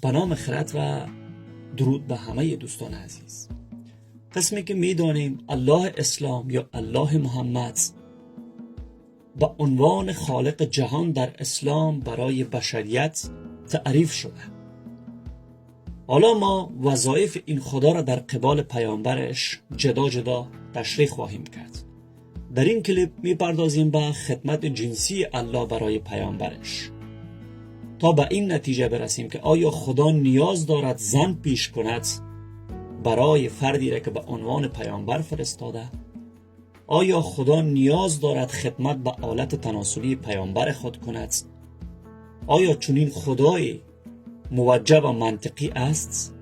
به نام خرد و درود به همه دوستان عزیز. قسمی که میدانیم الله اسلام یا الله محمد به عنوان خالق جهان در اسلام برای بشریت تعریف شده. حالا ما وظایف این خدا را در قبال پیامبرش جدا جدا تشریح خواهیم کرد. در این کلیپ میپردازیم به خدمت جنسی الله برای پیامبرش تا به این نتیجه برسیم که آیا خدا نیاز دارد زن پیش کند برای فردی را که به عنوان پیامبر فرستاده؟ آیا خدا نیاز دارد خدمت به آلت تناسلی پیامبر خود کند؟ آیا چنین خدای موجه و منطقی است؟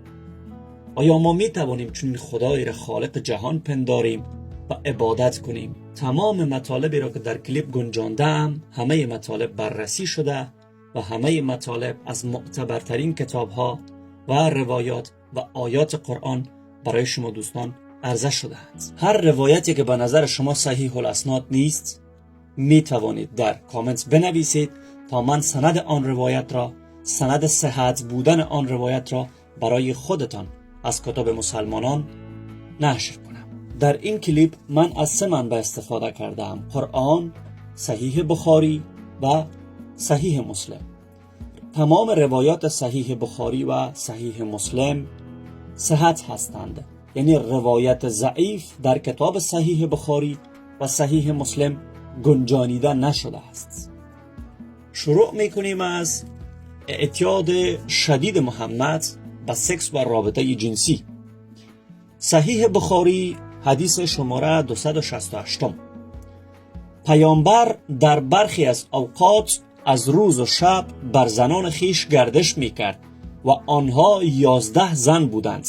آیا ما می توانیم چنین خدایی را خالق جهان پنداریم و عبادت کنیم؟ تمام مطالبی را که در کلیپ گنجاندم همه مطالب بررسی شده و همه مطالب از معتبرترین کتاب‌ها و روایات و آیات قرآن برای شما دوستان عرضه شده است. هر روایتی که به نظر شما صحیح الاسناد نیست می توانید در کامنت بنویسید تا من سند آن روایت را، سند صحت بودن آن روایت را برای خودتان از کتاب مسلمانان نشر کنم. در این کلیپ من از 3 منبع استفاده کردم: قرآن، صحیح بخاری و صحیح مسلم. تمام روایات صحیح بخاری و صحیح مسلم صحت هستند، یعنی روایت ضعیف در کتاب صحیح بخاری و صحیح مسلم گنجانیده نشده است. شروع میکنیم از اعتیاد شدید محمد به سکس و رابطه جنسی. صحیح بخاری حدیث شماره 268. پیامبر در برخی از اوقات از روز و شب بر زنان خیش گردش میکرد و آنها 11 زن بودند.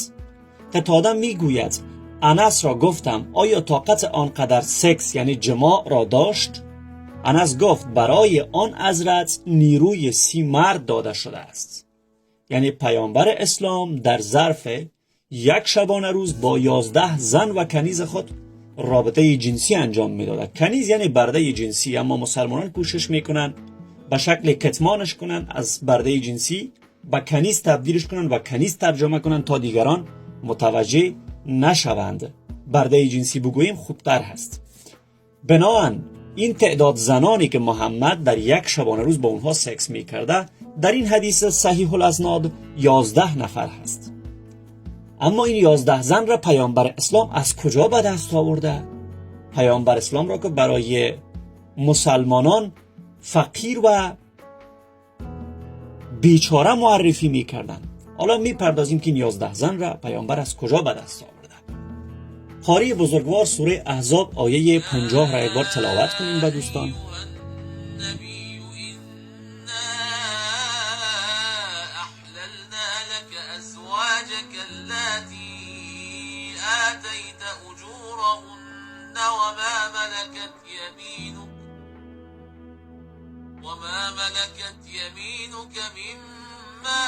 قتاده میگوید انس را گفتم آیا طاقت آنقدر سکس یعنی جماع را داشت؟ انس گفت برای آن حضرت نیروی 30 مرد داده شده است. یعنی پیامبر اسلام در ظرف 1 شبانه روز با 11 زن و کنیز خود رابطه جنسی انجام میداد. کنیز یعنی برده جنسی، اما مسلمانان کوشش میکنن به شکل کتمانش کنن، از برده جنسی به کنیز تبدیلش کنن و کنیز ترجمه کنن تا دیگران متوجه نشوند. برده جنسی بگوییم خوبتر هست. بنابراین این تعداد زنانی که محمد در 1 شبانه روز با اونها سکس میکرده در این حدیث صحیح الاسناد 11 نفر هست. اما این 11 زن را پیامبر اسلام از کجا به دست آورده؟ پیامبر اسلام را که برای مسلمانان فقیر و بیچاره معرفی میکردن، حالا میپردازیم که 11 زن را پیامبر از کجا به دست آورده. قاری بزرگوار سوره احزاب آیه 50 را یک بار تلاوت کنیم با دوستان. وما ملكت يمينك مما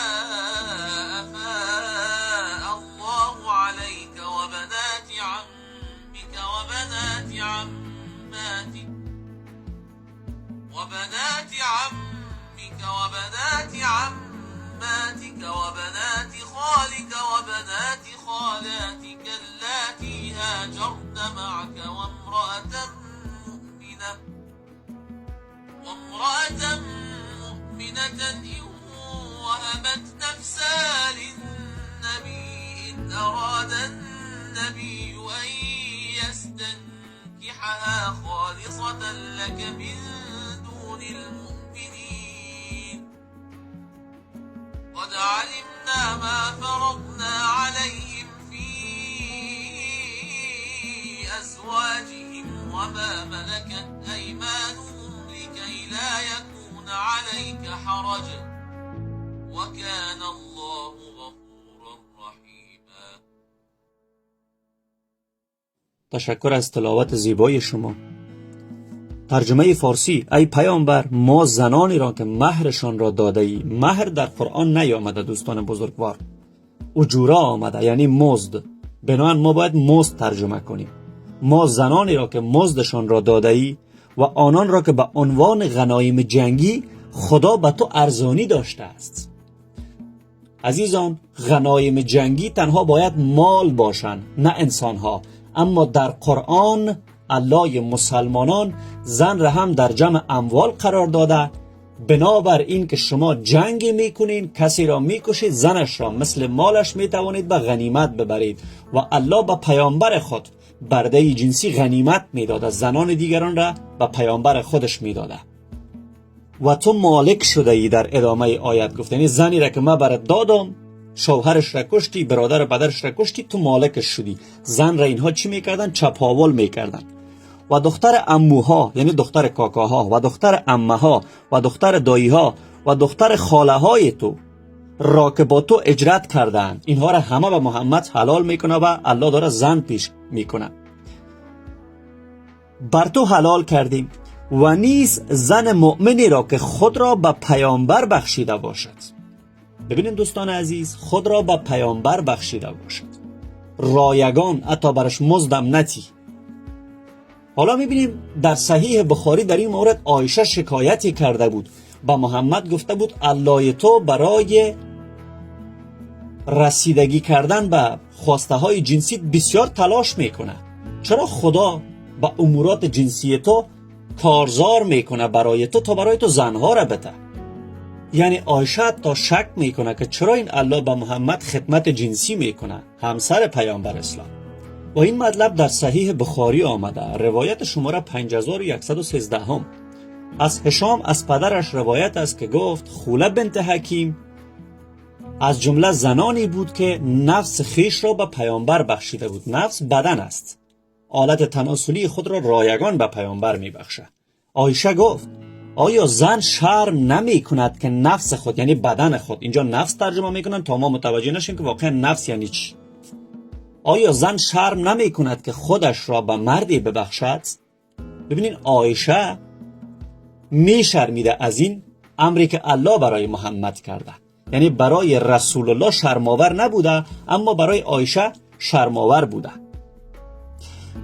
أفاء الله عليك وبنات عمك وبنات عماتك وبنات عماتك وبنات خالك وبنات خالاتك اللاتي هاجرن معك وامرأة مؤمنة إن وهبت نفسها للنبي إن أراد النبي أن يستنكحها خالصة لك من دون المؤمنين قد علمنا ما فرضنا عليهم في أزواجهم وما ملكت أيمانهم لكي لا يكون عليك حرج وكان الله غفورا رحيما. تشکر از تلاوت زیبای شما. ترجمه فارسی: ای پیامبر ما زنانی را که مهرشان را داده ای، مهر در قرآن نیامده دوستان بزرگوار، اجوره آمده یعنی مزد، بنابراین ما باید مزد ترجمه کنیم. ما زنانی را که مزدشان را داده ای و آنان را که به عنوان غنایم جنگی خدا به تو ارزانی داشته است. عزیزان، غنایم جنگی تنها باید مال باشن، نه انسانها. اما در قرآن الله مسلمانان زن را هم در جمع اموال قرار داده. بنابر این که شما جنگ میکنین، کسی را میکشید، زنش را مثل مالش میتوانید به غنیمت ببرید. و الله به پیامبر خود برده جنسی غنیمت میداده، زنان دیگران را به پیامبر خودش میداده. و تو مالک شده ای در ادامه آیت گفت، یعنی زنی را که من برات دادم، شوهرش را کشتی، برادر و پدرش را کشتی، تو مالکش شدی. زن را اینها چی میکردن؟ چپاول میکردن. و دختر عموها یعنی دختر کاکاها و دختر عمها و دختر داییها و دختر خاله های تو را که با تو اجرت کردن، اینها را همه به محمد حلال میکنه و الله داره زن پیش میکنه. بر تو حلال کردیم و نیز زن مؤمنی را که خود را به پیامبر بخشیده باشد. ببینید دوستان عزیز، خود را به پیامبر بخشیده باشد، رایگان، حتی برش مزدم نتی. حالا میبینیم در صحیح بخاری در این مورد عایشه شکایتی کرده بود، با محمد گفته بود الله تو برای رسیدگی کردن به خواسته های جنسی بسیار تلاش میکنه. چرا خدا با امورات جنسی تو کارزار میکنه برای تو تا برای تو زنها را بده؟ یعنی عایشه تا شک میکنه که چرا این الله با محمد خدمت جنسی میکنه، همسر پیامبر اسلام. و این مطلب در صحیح بخاری آمده، روایت شماره 5113 هم. از هشام از پدرش روایت است که گفت خوله بنت حکیم از جمله زنانی بود که نفس خیش را به پیامبر بخشیده بود. نفس بدن است، آلت تناسلی خود را رایگان به پیامبر میبخشه. عایشه گفت آیا زن شرم نمی کند که نفس خود یعنی بدن خود، اینجا نفس ترجمه میکنن تا ما متوجه نشیم که واقعا نفس یعنی چی. آیا زن شرم نمی کند که خودش را به مردی ببخشد؟ ببینین عایشه می شرمیده از این امری که الله برای محمد کرده. یعنی برای رسول الله شرماور نبوده، اما برای عایشه شرماور بوده.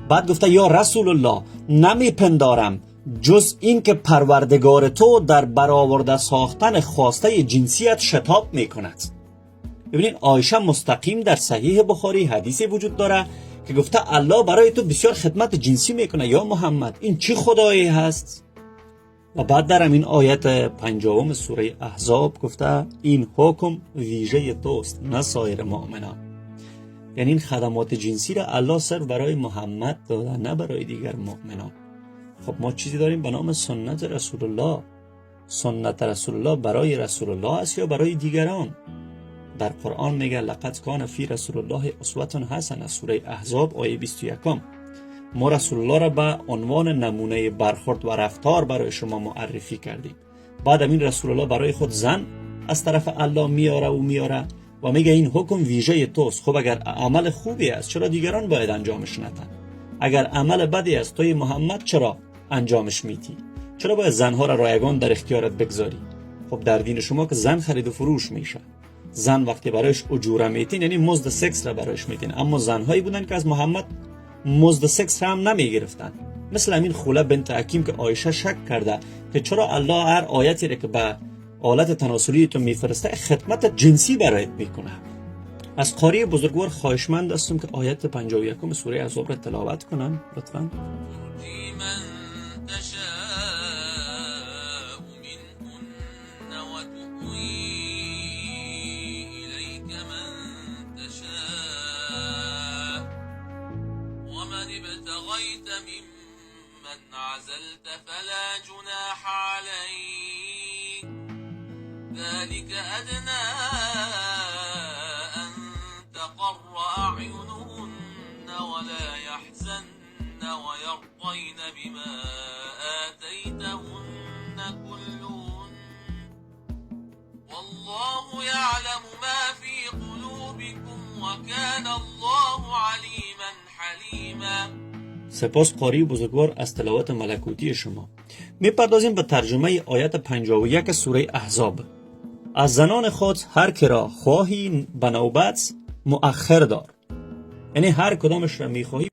بعد گفته یا رسول الله نمی پندارم جز این که پروردگار تو در برآورده ساختن خواسته جنسیت شتاب می کند. ببینید عایشه مستقیم در صحیح بخاری حدیثی وجود داره که گفته الله برای تو بسیار خدمت جنسی میکنه یا محمد، این چی خدایی هست؟ و بعد در این آیت 50 سوره احزاب گفته این حکم ویژه توست نه سایر مؤمنان. یعنی این خدمات جنسی را الله صرف برای محمد داده، نه برای دیگر مؤمنان. خب ما چیزی داریم به نام سنت رسول الله. سنت رسول الله برای رسول الله است یا برای دیگران؟ در قرآن میگه لقد کان فی رسول الله اسوة حسنه، سوره احزاب آیه 21. ما رسول الله را به عنوان نمونه برخورد و رفتار برای شما معرفی کردیم. بعد این رسول الله برای خود زن از طرف الله میاره و میگه این حکم ویژه توست. خب اگر عمل خوبی است چرا دیگران باید انجامش ندن؟ اگر عمل بدی است توی محمد چرا انجامش میدی؟ چرا باید زنها را رایگان در اختیارت بگذاری؟ خب در دین شما که زن خرید و فروش میشه، زن وقتی برایش اجوره میتین یعنی مزد سکس را برایش میتین، اما زنهایی بودن که از محمد مزد سکس هم نمیگرفتن. مثل همین خوله بنت حکیم که عایشه شک کرده که چرا الله هر آیتی را که به آلت تناسلی تو میفرسته خدمت جنسی برایت میکنه. از قاری بزرگوار خواهشمند هستم که آیت 51 سوره احزاب را تلاوت کنن لطفاً. ابتغيت ممن عزلت فلا جناح عليك ذلك أدنى أن تقر أعينهن ولا يحزن ويرضين بما آتيتهن كلهن والله يعلم ما في قلوبكم وكان الله عليما حليما. سپاس قاری بزرگوار از تلاوت ملکوتی شما. میپردازیم به ترجمه آیت 51 سوره احزاب. از زنان خود هر که را خواهی به نوبت مؤخر دار، یعنی هر کدامش را میخواهی